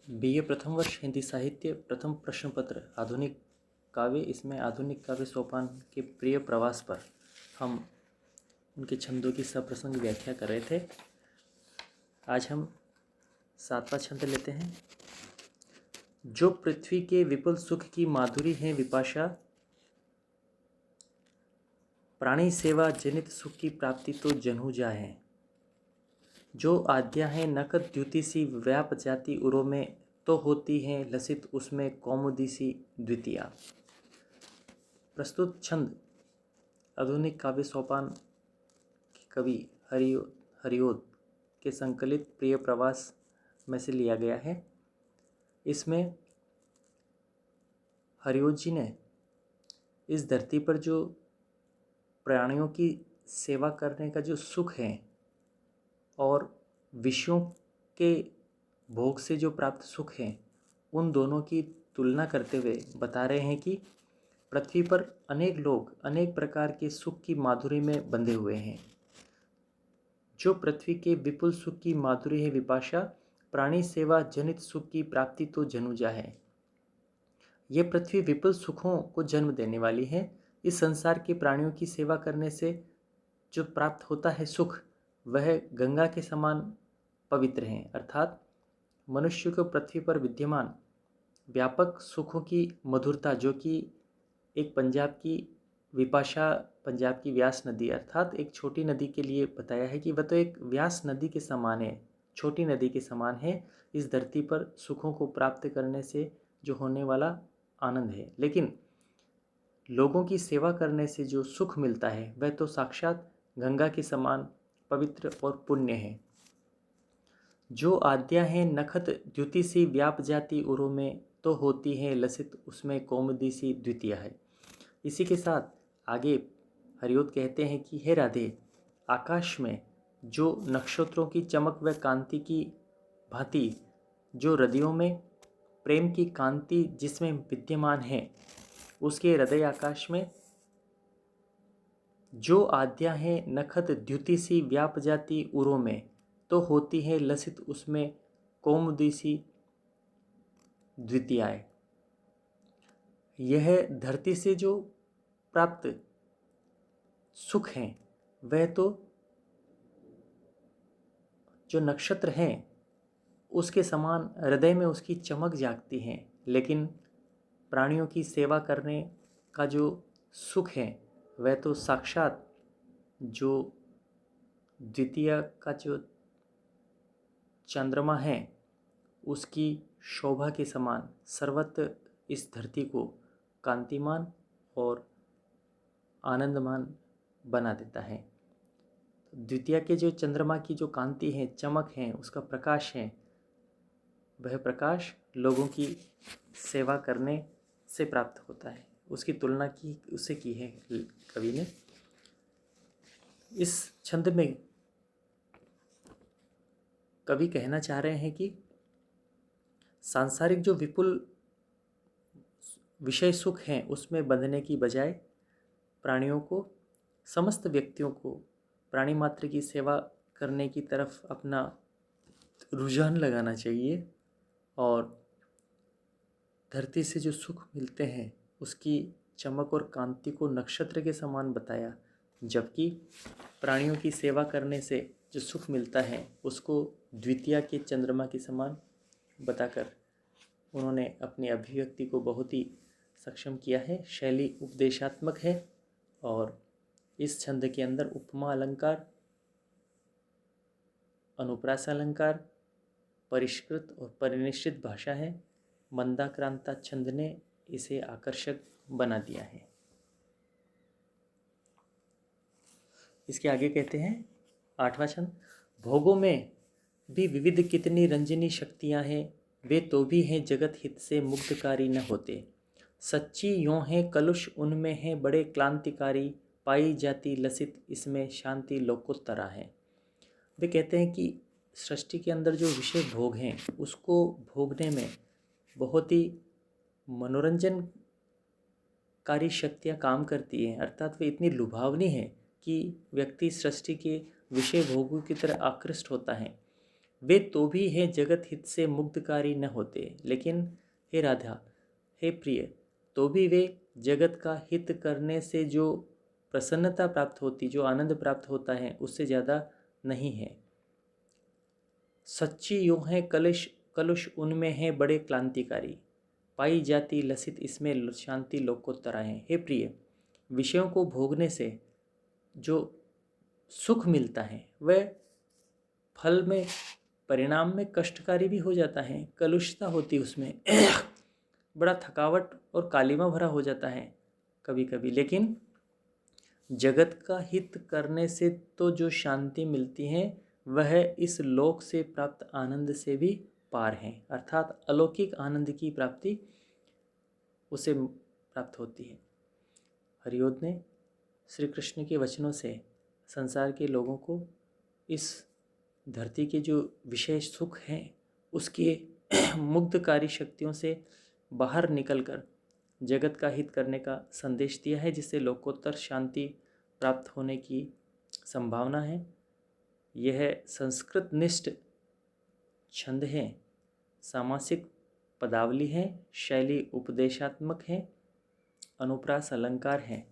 BA प्रथम वर्ष हिंदी साहित्य प्रथम प्रश्न पत्र आधुनिक काव्य। इसमें आधुनिक काव्य सोपान के प्रिय प्रवास पर हम उनके छंदों की सप्रसंग व्याख्या कर रहे थे। आज हम 7वां छंद लेते हैं। जो पृथ्वी के विपुल सुख की माधुरी है विपाशा, प्राणी सेवा जनित सुख की प्राप्ति तो जन्हुजा है। जो आद्या है नकद द्युति सी व्याप जाति उरों में, तो होती है लसित उसमें कौमुदी सी द्वितीया। प्रस्तुत छंद आधुनिक काव्य सोपान के कवि हरिओद के संकलित प्रिय प्रवास में से लिया गया है। इसमें हरिओद जी ने इस धरती पर जो प्राणियों की सेवा करने का जो सुख है और विषयों के भोग से जो प्राप्त सुख है, उन दोनों की तुलना करते हुए बता रहे हैं कि पृथ्वी पर अनेक लोग अनेक प्रकार के सुख की माधुरी में बंधे हुए हैं। जो पृथ्वी के विपुल सुख की माधुरी है विपाशा, प्राणी सेवा जनित सुख की प्राप्ति तो जनुजा है। ये पृथ्वी विपुल सुखों को जन्म देने वाली है। इस संसार के प्राणियों की सेवा करने से जो प्राप्त होता है सुख, वह गंगा के समान पवित्र हैं। अर्थात मनुष्य को पृथ्वी पर विद्यमान व्यापक सुखों की मधुरता, जो कि एक पंजाब की विपाशा, पंजाब की व्यास नदी अर्थात एक छोटी नदी के लिए बताया है कि वह तो एक व्यास नदी के समान है, छोटी नदी के समान है। इस धरती पर सुखों को प्राप्त करने से जो होने वाला आनंद है, लेकिन लोगों की सेवा करने से जो सुख मिलता है वह तो साक्षात गंगा के समान पवित्र और पुण्य है। जो आद्या है नखत द्युति सी व्याप जाती उरों में, तो होती है लसित उसमें कौमुदी सी द्वितीया है। इसी के साथ आगे हरिओद कहते हैं कि हे राधे, आकाश में जो नक्षत्रों की चमक व कांति की भांति जो हृदयों में प्रेम की कांति जिसमें विद्यमान है, उसके हृदय आकाश में जो आद्या है नखत द्युति सी व्याप जाती उरों में, तो होती है लसित उसमें कौमुदी सी द्वितीयाए। यह धरती से जो प्राप्त सुख हैं वह तो जो नक्षत्र हैं उसके समान हृदय में उसकी चमक जागती है, लेकिन प्राणियों की सेवा करने का जो सुख है वह तो साक्षात जो द्वितीय का जो चंद्रमा है उसकी शोभा के समान सर्वत्र इस धरती को कांतिमान और आनंदमान बना देता है। द्वितीय के जो चंद्रमा की जो कांति है, चमक है, उसका प्रकाश है, वह प्रकाश लोगों की सेवा करने से प्राप्त होता है। उसकी तुलना की उससे की है कवि ने। इस छंद में कवि कहना चाह रहे हैं कि सांसारिक जो विपुल विषय सुख हैं उसमें बंधने की बजाय प्राणियों को, समस्त व्यक्तियों को प्राणी मात्र की सेवा करने की तरफ अपना रुझान लगाना चाहिए और धरती से जो सुख मिलते हैं उसकी चमक और कांति को नक्षत्र के समान बताया, जबकि प्राणियों की सेवा करने से जो सुख मिलता है उसको द्वितीय के चंद्रमा के समान बताकर उन्होंने अपनी अभिव्यक्ति को बहुत ही सक्षम किया है। शैली उपदेशात्मक है और इस छंद के अंदर उपमा अलंकार, अनुप्रास अलंकार, परिष्कृत और परिनिश्चित भाषा है। मंदाक्रांता छंद ने इसे आकर्षक बना दिया है। इसके आगे कहते हैं 8वां छंद। भोगों में भी विविध कितनी रंजनी शक्तियां हैं, वे तो भी हैं जगत हित से मुग्धकारी न होते। सच्ची यों है कलुष उनमें है बड़े क्लांतिकारी, पाई जाती लसित इसमें शांति लोकोत्तरा है। वे कहते हैं कि सृष्टि के अंदर जो विषय भोग हैं उसको भोगने में बहुत ही मनोरंजनकारी शक्तियाँ काम करती हैं, अर्थात वे इतनी लुभावनी है कि व्यक्ति सृष्टि के विषय भोगों की तरह आकृष्ट होता है। वे तो भी हैं जगत हित से मुग्धकारी न होते, लेकिन हे राधा, हे प्रिय, तो भी वे जगत का हित करने से जो प्रसन्नता प्राप्त होती, जो आनंद प्राप्त होता है, उससे ज़्यादा नहीं है। सच्ची यूँ है कलुष कलुष उनमें है बड़े क्रांतिकारी, पाई जाती लसित इसमें शांति लोकोत्तरा है। हे प्रिय, विषयों को भोगने से जो सुख मिलता है वह फल में, परिणाम में कष्टकारी भी हो जाता है, कलुषता होती उसमें बड़ा थकावट और कालिमा भरा हो जाता है कभी कभी। लेकिन जगत का हित करने से तो जो शांति मिलती है वह इस लोक से प्राप्त आनंद से भी पार है, अर्थात अलौकिक आनंद की प्राप्ति उसे प्राप्त होती है। हरिओद ने श्री कृष्ण के वचनों से संसार के लोगों को इस धरती के जो विशेष सुख हैं उसके मुग्धकारी शक्तियों से बाहर निकलकर जगत का हित करने का संदेश दिया है, जिससे लोकोत्तर शांति प्राप्त होने की संभावना है। यह संस्कृत निष्ठ छंद है, सामासिक पदावली है, शैली उपदेशात्मक है, अनुप्रास अलंकार है।